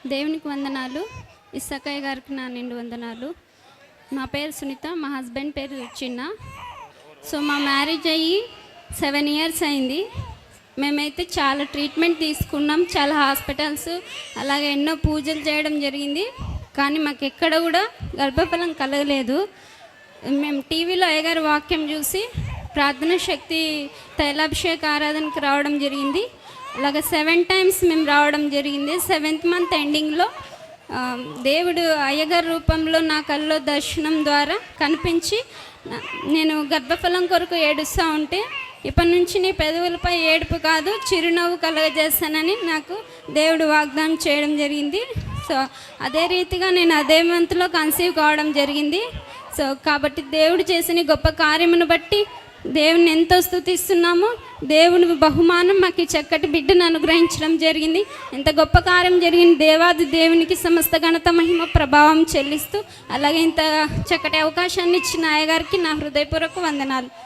దేవునికి వందనాలు. ఇస్సకయ్య గారికి నా నిండు వందనాలు. నా పేరు సునీత, మా హస్బెండ్ పేరు చిన్న. సో మా మ్యారేజ్ అయ్యి 7 ఇయర్స్ అయింది. మేమైతే చాలా ట్రీట్మెంట్ తీసుకున్నాం, చాలా హాస్పిటల్స్, అలాగే ఎన్నో పూజలు చేయడం జరిగింది. కానీ మాకు ఎక్కడ కూడా గర్భఫలం కలగలేదు. మేము టీవీలో అయ్యగారి వాక్యం చూసి ప్రార్థన శక్తి తైలాభిషేక ఆరాధనకి రావడం జరిగింది. అలాగే 7 టైమ్స్ మేము రావడం జరిగింది. 7th మంత్ ఎండింగ్లో దేవుడు అయ్యగారి రూపంలో నా కల్లో దర్శనం ద్వారా కనిపించి, నేను గర్భఫలం కొరకు ఏడుస్తూ ఉంటే, ఇప్పటి నుంచి నీ పెదవులపై ఏడుపు కాదు చిరునవ్వు కలగజేస్తానని నాకు దేవుడు వాగ్దానం చేయడం జరిగింది. సో అదే రీతిగా నేను అదే మంత్లో కన్సీవ్ కావడం జరిగింది. సో కాబట్టి దేవుడు చేసిన గొప్ప కార్యమును బట్టి దేవుని ఎంతో స్తుతిస్తున్నాము. దేవుని బహుమానం మాకు చక్కటి బిడ్డను అనుగ్రహించడం జరిగింది. ఎంత గొప్ప కార్యం జరిగింది. దేవాది దేవునికి సమస్త ఘనత మహిమ ప్రభావం చెల్లిస్తూ, అలాగే ఇంత చక్కటి అవకాశాన్ని ఇచ్చిన అయ్యగారికి నా హృదయపూర్వక వందనాలు.